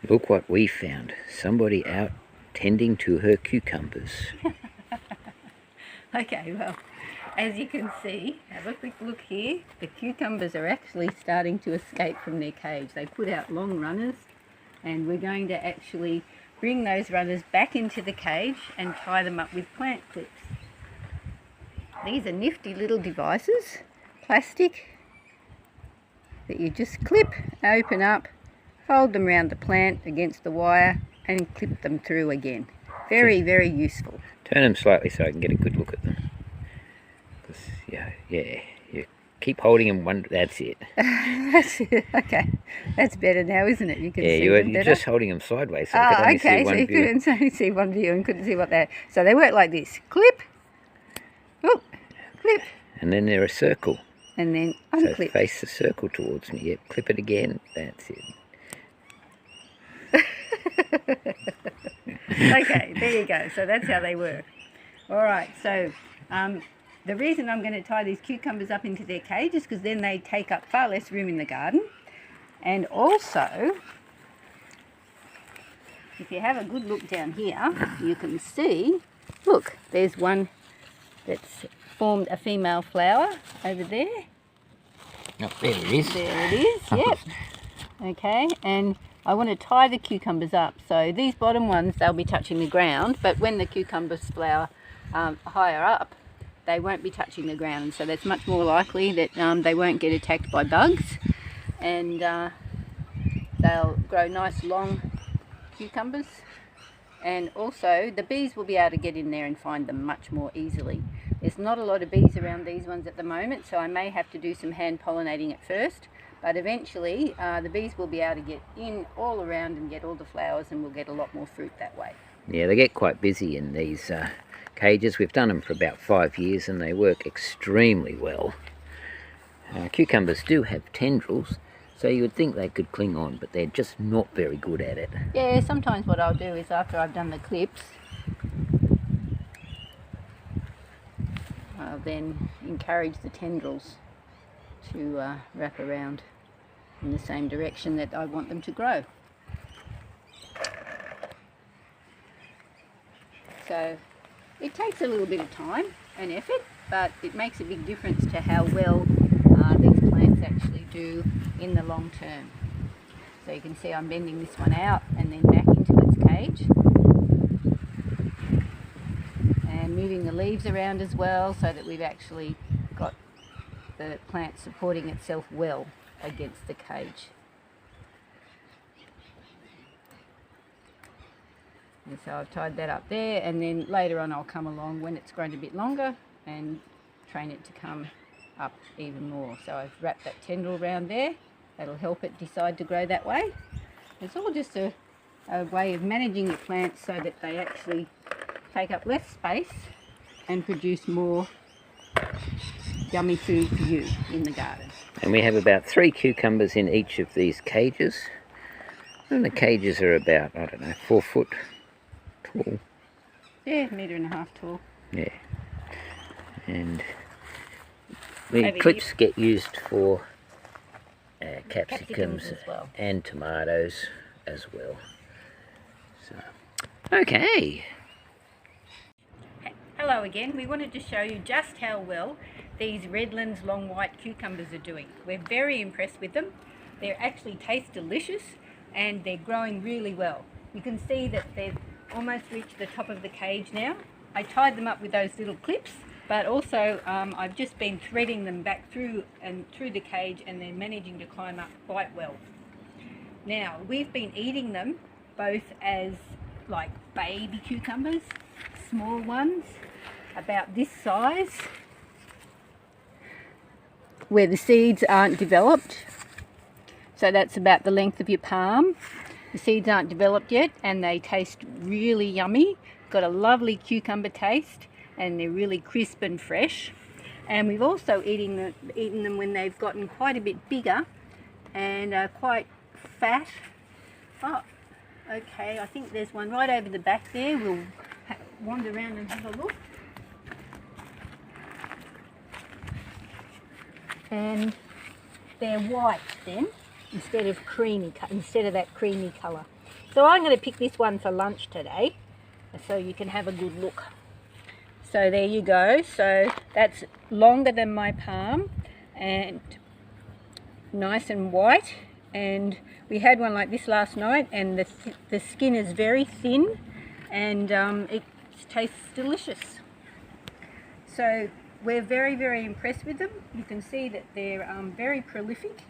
Look what we found. Somebody out tending to her cucumbers. Okay, well, as you can see, have a quick look here. The cucumbers are actually starting to escape from their cage. They put out long runners, and we're going to actually bring those runners back into the cage and tie them up with plant clips. These are nifty little devices, plastic, that you just clip, open up, fold them around the plant against the wire and clip them through again. Very, very useful. Turn them slightly so I can get a good look at them. Yeah, you keep holding them one. That's it. That's it. Okay, that's better now, isn't it? You can see them better. You're just holding them sideways, so I could only see one so you view. couldn't only see one view and couldn't see what they're. So they work like this: clip, oh, clip, and then they're a circle. And then unclip. So face the circle towards me. Yep, clip it again. That's it. Okay, there you go. So that's how they work. All right, so the reason I'm going to tie these cucumbers up into their cage is because then they take up far less room in the garden. And also, if you have a good look down here, you can see, look, there's one that's formed a female flower over there. Oh, there it is. There it is, yep. Okay, and I want to tie the cucumbers up. So these bottom ones, they'll be touching the ground, but when the cucumbers flower higher up, they won't be touching the ground. And so that's much more likely that they won't get attacked by bugs, and they'll grow nice long cucumbers. And also the bees will be able to get in there and find them much more easily. There's not a lot of bees around these ones at the moment, so I may have to do some hand pollinating at first, but eventually the bees will be able to get in all around and get all the flowers, and we'll get a lot more fruit that way. Yeah, they get quite busy in these cages. We've done them for about 5 years and they work extremely well. Cucumbers do have tendrils, so you would think they could cling on, but they're just not very good at it. Yeah, sometimes what I'll do is after I've done the clips, I'll then encourage the tendrils to wrap around in the same direction that I want them to grow. So it takes a little bit of time and effort, but it makes a big difference to how well these plants actually do in the long term. So you can see I'm bending this one out and then back into its cage, and moving the leaves around as well, so that we've actually got the plant supporting itself well against the cage. And so I've tied that up there, and then later on I'll come along when it's grown a bit longer and train it to come up even more. So I've wrapped that tendril around there. That'll help it decide to grow that way. It's all just a way of managing your plants so that they actually take up less space and produce more yummy food for you in the garden. And we have about 3 cucumbers in each of these cages. And the cages are about, I don't know, 4 foot tall. Yeah, 1.5 meters tall. Yeah. And the clips get used for capsicums as well, and tomatoes as well. So, okay. Hello again. We wanted to show you just how well these Redlands long white cucumbers are doing. We're very impressed with them. They actually taste delicious and they're growing really well. You can see that they've almost reached the top of the cage now. I tied them up with those little clips, but also I've just been threading them back through the cage, and they're managing to climb up quite well. Now, we've been eating them both as like baby cucumbers, small ones, about this size, where the seeds aren't developed. So that's about the length of your palm. The seeds aren't developed yet, and they taste really yummy. Got a lovely cucumber taste, and they're really crisp and fresh. And we've also eaten them when they've gotten quite a bit bigger and quite fat. Oh, okay, I think there's one right over the back there. We'll wander around and have a look. And they're white then. instead of that creamy colour. So I'm going to pick this one for lunch today, so you can have a good look. So there you go. So that's longer than my palm and nice and white. And we had one like this last night, and the skin is very thin, and it tastes delicious. So we're very, very impressed with them. You can see that they're very prolific.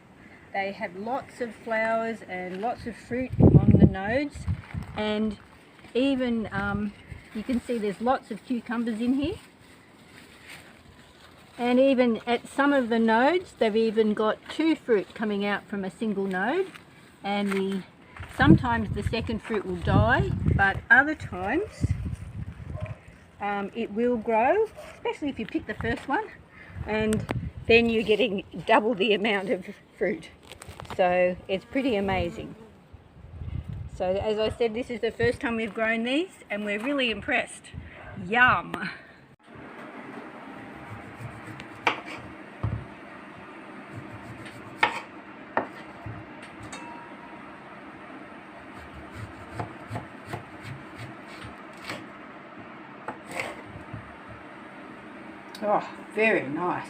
They have lots of flowers and lots of fruit on the nodes, and even you can see there's lots of cucumbers in here. And even at some of the nodes, they've even got 2 fruit coming out from a single node. And sometimes the second fruit will die, but other times it will grow, especially if you pick the first one, and then you're getting double the amount of fruit. So it's pretty amazing. So as I said, this is the first time we've grown these, and we're really impressed. Yum! Oh, very nice.